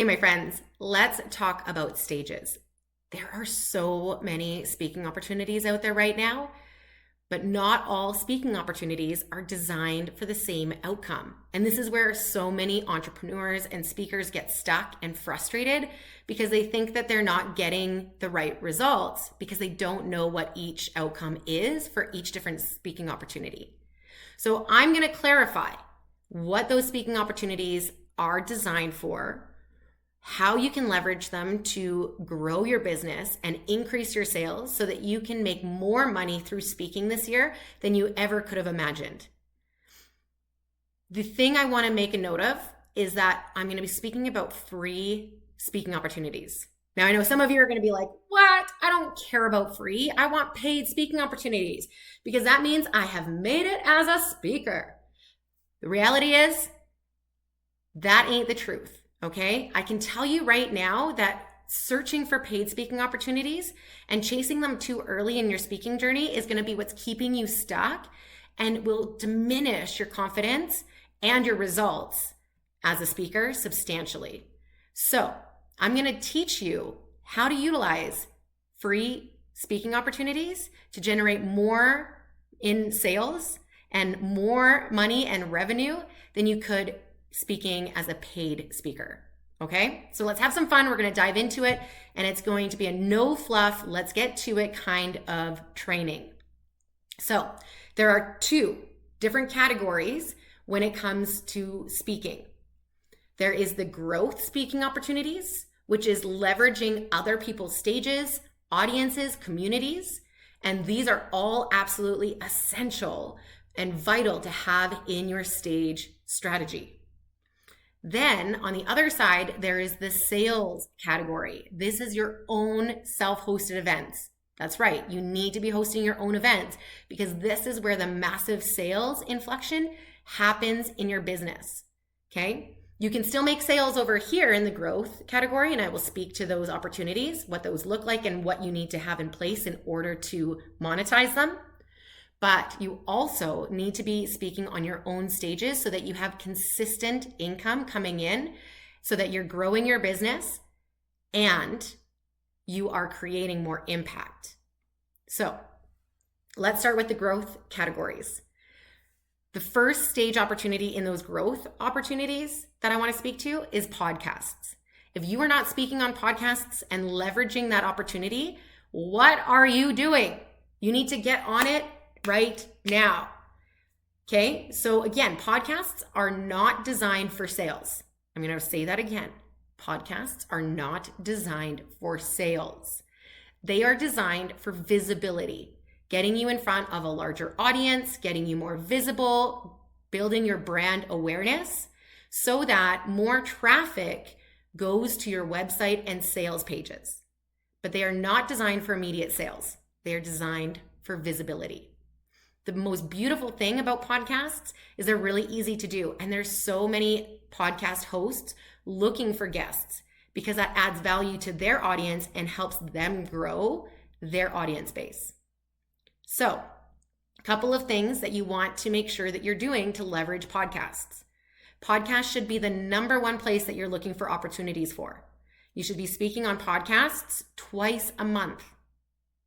Hey, my friends, let's talk about stages. There are so many speaking opportunities out there right now, but not all speaking opportunities are designed for the same outcome. And this is where so many entrepreneurs and speakers get stuck and frustrated because they think that they're not getting the right results because they don't know what each outcome is for each different speaking opportunity. So I'm going to clarify what those speaking opportunities are designed for, how you can leverage them to grow your business and increase your sales so that you can make more money through speaking this year than you ever could have imagined. The thing I want to make a note of is that I'm going to be speaking about free speaking opportunities. Now, I know some of you are going to be like, what? I don't care about free. I want paid speaking opportunities because that means I have made it as a speaker. The reality is that ain't the truth. Okay, I can tell you right now that searching for paid speaking opportunities and chasing them too early in your speaking journey is going to be what's keeping you stuck and will diminish your confidence and your results as a speaker substantially. So I'm going to teach you how to utilize free speaking opportunities to generate more in sales and more money and revenue than you could speaking as a paid speaker. Okay, so let's have some fun. We're going to dive into it, and it's going to be a no fluff, let's get to it kind of training. So there are two different categories when it comes to speaking. There is the growth speaking opportunities, which is leveraging other people's stages, audiences, communities, and these are all absolutely essential and vital to have in your stage strategy. Then on the other side, there is the sales category. This is your own self-hosted events. That's right. You need to be hosting your own events because this is where the massive sales inflection happens in your business. Okay. You can still make sales over here in the growth category, and I will speak to those opportunities, what those look like and what you need to have in place in order to monetize them. But you also need to be speaking on your own stages so that you have consistent income coming in so that you're growing your business and you are creating more impact. So let's start with the growth categories. The first stage opportunity in those growth opportunities that I want to speak to is podcasts. If you are not speaking on podcasts and leveraging that opportunity, what are you doing? You need to get on it right now. Okay, so again, podcasts are not designed for sales. I'm going to say that again. Podcasts are not designed for sales. They are designed for visibility, getting you in front of a larger audience, getting you more visible, building your brand awareness so that more traffic goes to your website and sales pages. But they are not designed for immediate sales. They are designed for visibility. The most beautiful thing about podcasts is they're really easy to do. And there's so many podcast hosts looking for guests because that adds value to their audience and helps them grow their audience base. So, a couple of things that you want to make sure that you're doing to leverage podcasts. Podcasts should be the number one place that you're looking for opportunities for. You should be speaking on podcasts twice a month.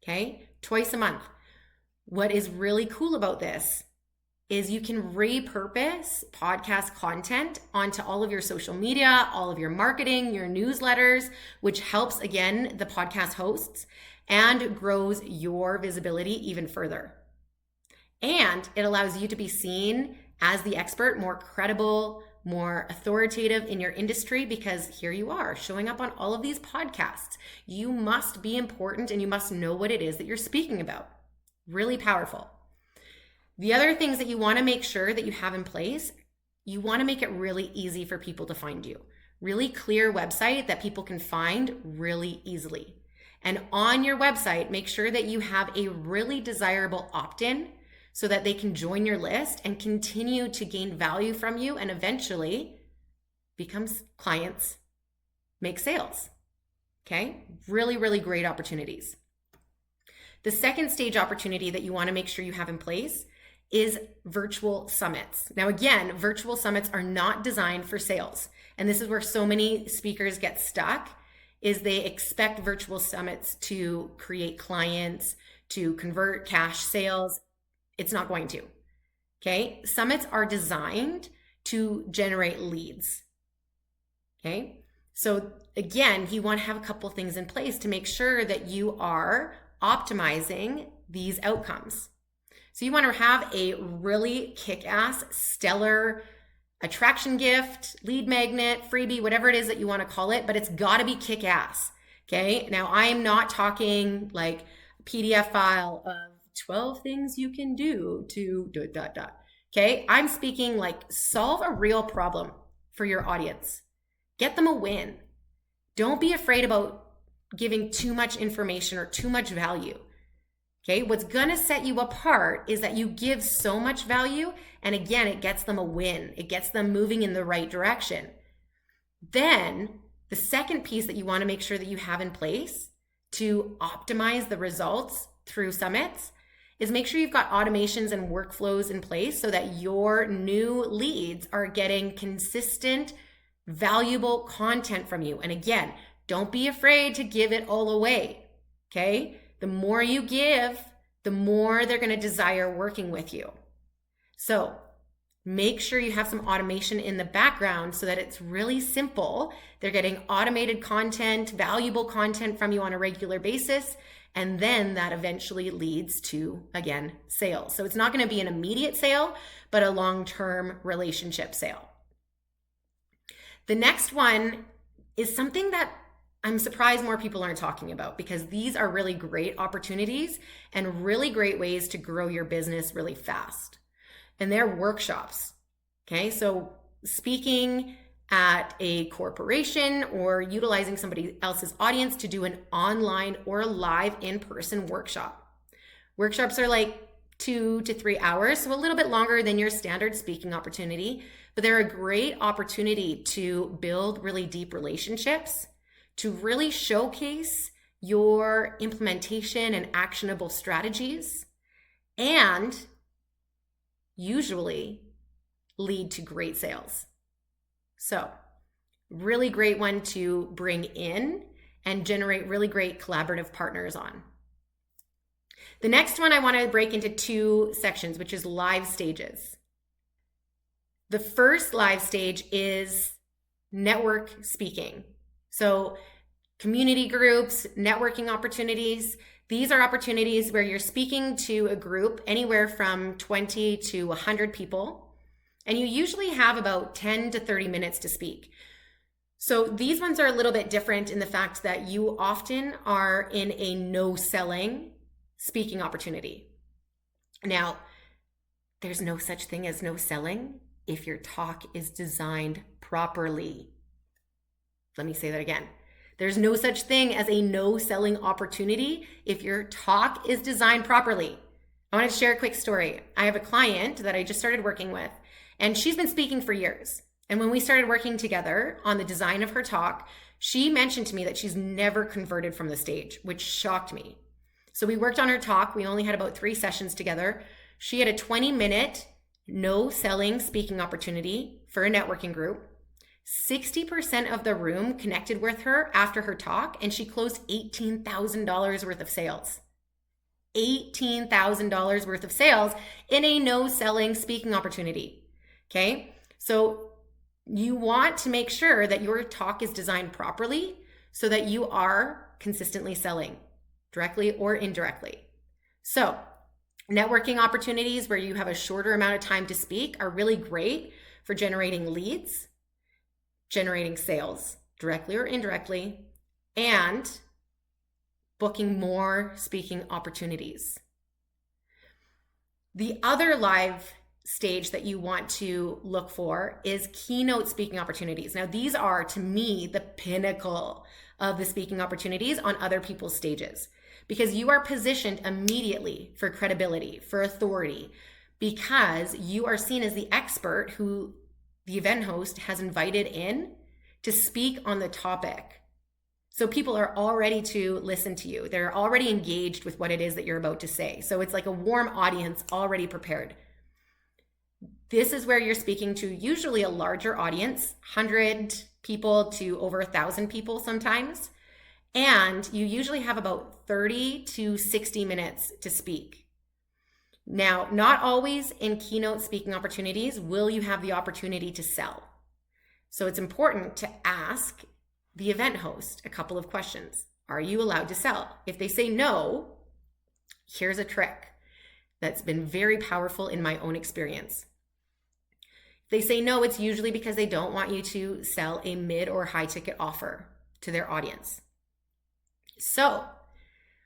Okay? Twice a month. What is really cool about this is you can repurpose podcast content onto all of your social media, all of your marketing, your newsletters, which helps, again, the podcast hosts and grows your visibility even further. And it allows you to be seen as the expert, more credible, more authoritative in your industry because here you are showing up on all of these podcasts. You must be important and you must know what it is that you're speaking about. Really powerful. The other things that you want to make sure that you have in place, you want to make it really easy for people to find you. Really clear website that people can find really easily. And on your website, make sure that you have a really desirable opt-in so that they can join your list and continue to gain value from you and eventually become clients, make sales. Okay? Really, really great opportunities. The second stage opportunity that you want to make sure you have in place is virtual summits. Now, again, virtual summits are not designed for sales. and this is where so many speakers get stuck, is they expect virtual summits to create clients, to convert cash sales. It's not going to. Okay. Summits are designed to generate leads. Okay. So again, you want to have a couple things in place to make sure that you are optimizing these outcomes. So you want to have a really kick-ass, stellar attraction gift, lead magnet, freebie, whatever it is that you want to call it, but it's got to be kick-ass. Okay. Now I am not talking like a PDF file of 12 things you can do to ... Okay. I'm speaking like solve a real problem for your audience. Get them a win. Don't be afraid about giving too much information or too much value. Okay. What's going to set you apart is that you give so much value. And again, it gets them a win. It gets them moving in the right direction. Then the second piece that you want to make sure that you have in place to optimize the results through summits is make sure you've got automations and workflows in place so that your new leads are getting consistent, valuable content from you. And again, don't be afraid to give it all away. Okay. The more you give, the more they're going to desire working with you. So make sure you have some automation in the background so that it's really simple. They're getting automated content, valuable content from you on a regular basis. And then that eventually leads to, again, sales. So it's not going to be an immediate sale, but a long-term relationship sale. The next one is something that I'm surprised more people aren't talking about, because these are really great opportunities and really great ways to grow your business really fast. And they're workshops. Okay, so speaking at a corporation or utilizing somebody else's audience to do an online or live in-person workshop. Workshops are like 2 to 3 hours, so a little bit longer than your standard speaking opportunity, but they're a great opportunity to build really deep relationships, to really showcase your implementation and actionable strategies, and usually lead to great sales. So, really great one to bring in and generate really great collaborative partners on. The next one I want to break into 2 sections, which is live stages. The first live stage is network speaking. So community groups, networking opportunities. These are opportunities where you're speaking to a group anywhere from 20 to 100 people. And you usually have about 10 to 30 minutes to speak. So these ones are a little bit different in the fact that you often are in a no selling speaking opportunity. Now, there's no such thing as no selling if your talk is designed properly. Let me say that again. There's no such thing as a no selling opportunity if your talk is designed properly. I want to share a quick story. I have a client that I just started working with, and she's been speaking for years. And when we started working together on the design of her talk, she mentioned to me that she's never converted from the stage, which shocked me. So we worked on her talk. We only had about 3 sessions together. She had a 20-minute no selling speaking opportunity for a networking group. 60% of the room connected with her after her talk, and she closed $18,000 worth of sales. $18,000 worth of sales in a no selling speaking opportunity. Okay. So you want to make sure that your talk is designed properly so that you are consistently selling directly or indirectly. So networking opportunities where you have a shorter amount of time to speak are really great for generating leads, generating sales directly or indirectly, and booking more speaking opportunities. The other live stage that you want to look for is keynote speaking opportunities. Now, these are, to me, the pinnacle of the speaking opportunities on other people's stages, because you are positioned immediately for credibility, for authority, because you are seen as the expert who the event host has invited in to speak on the topic. So people are all ready to listen to you. They're already engaged with what it is that you're about to say. So it's like a warm audience already prepared. This is where you're speaking to usually a larger audience, 100 people to over 1,000 people sometimes. And you usually have about 30 to 60 minutes to speak. Now, not always in keynote speaking opportunities will you have the opportunity to sell. So it's important to ask the event host a couple of questions. Are you allowed to sell? If they say no, here's a trick that's been very powerful in my own experience. If they say no, it's usually because they don't want you to sell a mid or high ticket offer to their audience. So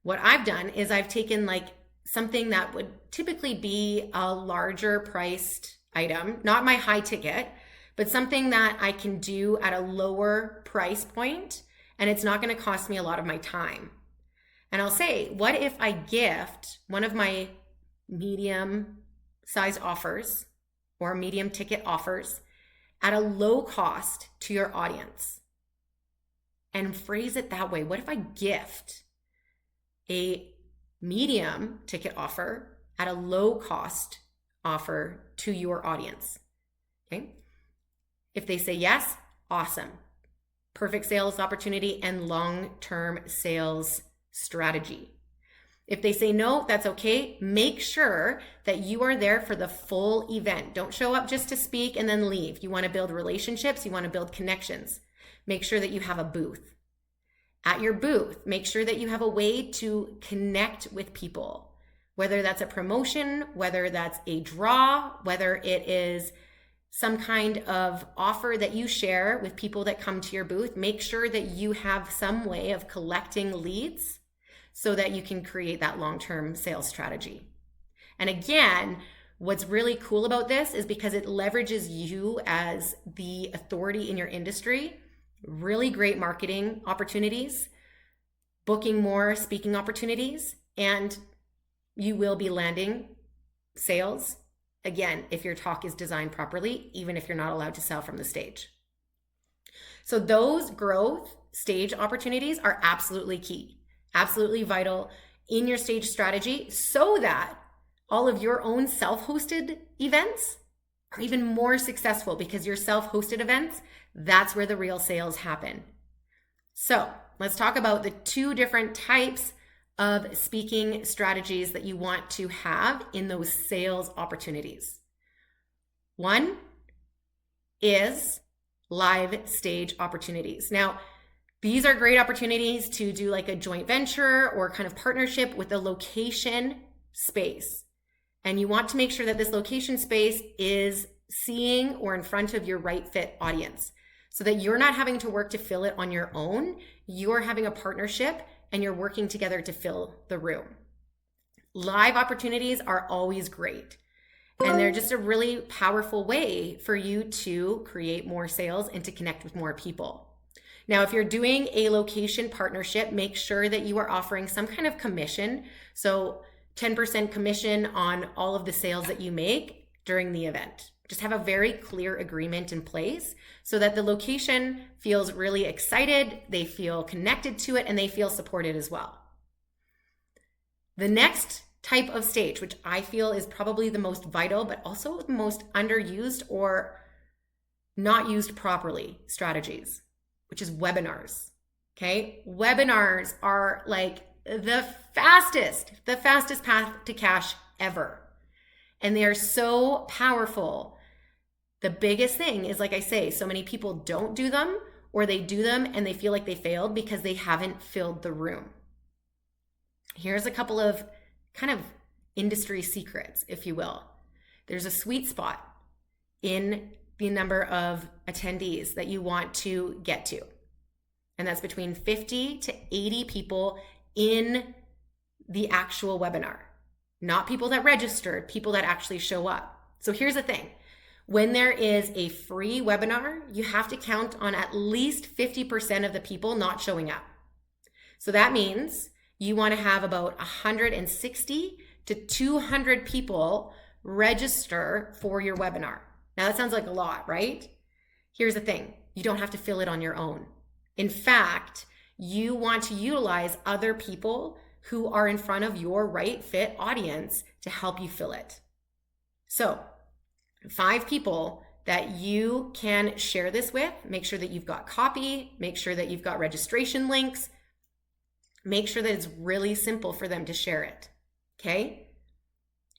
what I've done is I've taken like something that would typically be a larger priced item, not my high ticket, but something that I can do at a lower price point, and it's not going to cost me a lot of my time. And I'll say, what if I gift one of my medium size offers or medium ticket offers at a low cost to your audience? And phrase it that way. What if I gift a medium ticket offer at a low cost offer to your audience? Okay. If they say yes, awesome. Perfect sales opportunity and long-term sales strategy. If they say no, that's okay. Make sure that you are there for the full event. Don't show up just to speak and then leave. You want to build relationships. You want to build connections. Make sure that you have a booth. At your booth, make sure that you have a way to connect with people, whether that's a promotion, whether that's a draw, whether it is some kind of offer that you share with people that come to your booth. Make sure that you have some way of collecting leads so that you can create that long-term sales strategy. And again, what's really cool about this is because it leverages you as the authority in your industry. Really great marketing opportunities, booking more speaking opportunities, and you will be landing sales, again, if your talk is designed properly, even if you're not allowed to sell from the stage. So those growth stage opportunities are absolutely key, absolutely vital in your stage strategy so that all of your own self-hosted events are even more successful, because your self-hosted events, that's where the real sales happen. So let's talk about the two different types of speaking strategies that you want to have in those sales opportunities. One is live stage opportunities. Now, these are great opportunities to do like a joint venture or kind of partnership with a location space. And you want to make sure that this location space is seeing or in front of your right fit audience so that you're not having to work to fill it on your own. You're having a partnership and you're working together to fill the room. Live opportunities are always great. And they're just a really powerful way for you to create more sales and to connect with more people. Now, if you're doing a location partnership, make sure that you are offering some kind of commission. So 10% commission on all of the sales that you make during the event. Just have a very clear agreement in place so that the location feels really excited, they feel connected to it, and they feel supported as well. The next type of stage, which I feel is probably the most vital, but also the most underused or not used properly strategies, which is webinars. Okay? Webinars are like the fastest path to cash ever. And they are so powerful. The biggest thing is, like I say, so many people don't do them, or they do them and they feel like they failed because they haven't filled the room. Here's a couple of kind of industry secrets, if you will. There's a sweet spot in the number of attendees that you want to get to. And that's between 50 to 80 people in the actual webinar. Not people that registered, people that actually show up. So here's the thing. When there is a free webinar, you have to count on at least 50% of the people not showing up. So that means you want to have about 160 to 200 people register for your webinar. Now that sounds like a lot, right? Here's the thing. You don't have to fill it on your own. In fact, you want to utilize other people who are in front of your right fit audience to help you fill it. So 5 people that you can share this with. Make sure that you've got copy, make sure that you've got registration links, make sure that it's really simple for them to share it, okay?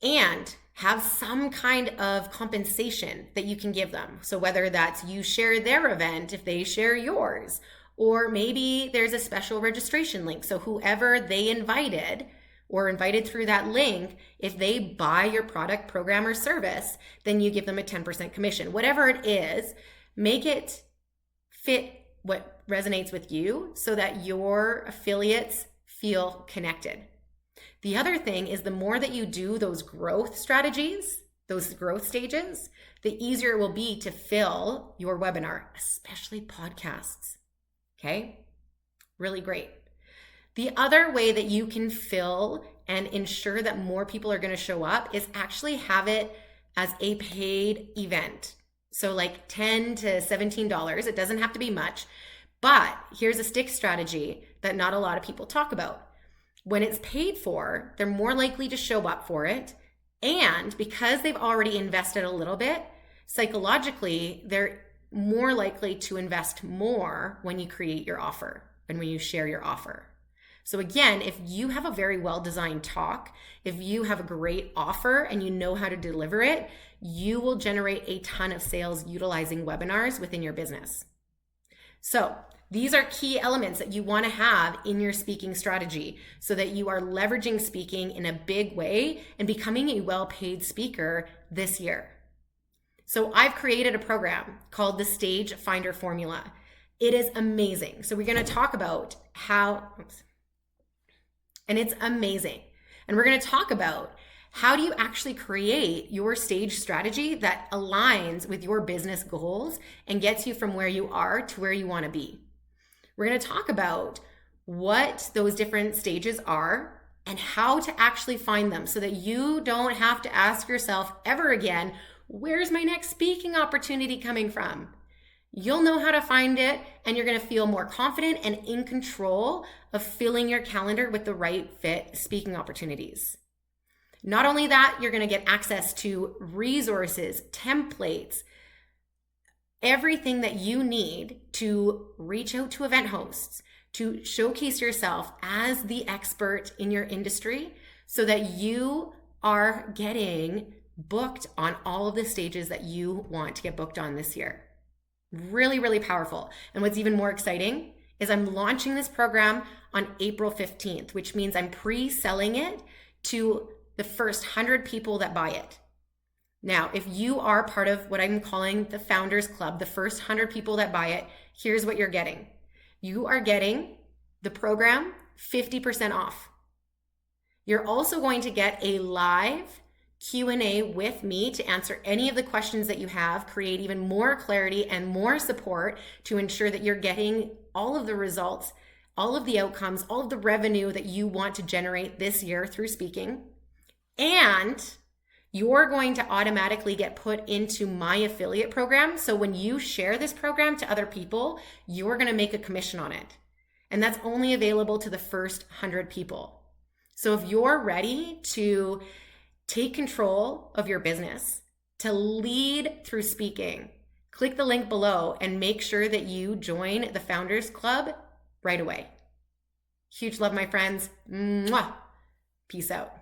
And have some kind of compensation that you can give them. So whether that's you share their event if they share yours, or maybe there's a special registration link. So whoever they invited or invited through that link, if they buy your product, program, or service, then you give them a 10% commission. Whatever it is, make it fit what resonates with you so that your affiliates feel connected. The other thing is the more that you do those growth strategies, those growth stages, the easier it will be to fill your webinar, especially podcasts. Okay? Really great. The other way that you can fill and ensure that more people are going to show up is actually have it as a paid event. So like $10 to $17. It doesn't have to be much. But here's a stick strategy that not a lot of people talk about. When it's paid for, they're more likely to show up for it. And because they've already invested a little bit, psychologically, they're more likely to invest more when you create your offer and when you share your offer. So again, if you have a very well-designed talk, if you have a great offer and you know how to deliver it, you will generate a ton of sales utilizing webinars within your business. So these are key elements that you want to have in your speaking strategy so that you are leveraging speaking in a big way and becoming a well-paid speaker this year. So I've created a program called the Stage Finder Formula. It is amazing. So we're going to talk about and it's amazing. And we're going to talk about how do you actually create your stage strategy that aligns with your business goals and gets you from where you are to where you want to be. We're going to talk about what those different stages are and how to actually find them so that you don't have to ask yourself ever again, where's my next speaking opportunity coming from? You'll know how to find it, and you're going to feel more confident and in control of filling your calendar with the right fit speaking opportunities. Not only that, you're going to get access to resources, templates, everything that you need to reach out to event hosts, to showcase yourself as the expert in your industry so that you are getting booked on all of the stages that you want to get booked on this year. Really, really powerful. And what's even more exciting is I'm launching this program on April 15th, which means I'm pre-selling it to the first 100 people that buy it. Now, if you are part of what I'm calling the Founders Club, the first 100 people that buy it, here's what you're getting. You are getting the program 50% off. You're also going to get a live Q&A with me to answer any of the questions that you have, create even more clarity and more support to ensure that you're getting all of the results, all of the outcomes, all of the revenue that you want to generate this year through speaking. And you're going to automatically get put into my affiliate program. So when you share this program to other people, you're going to make a commission on it. And that's only available to the first 100 people. So if you're ready to take control of your business, to lead through speaking, click the link below and make sure that you join the Founders Club right away. Huge love, my friends. Mwah. Peace out.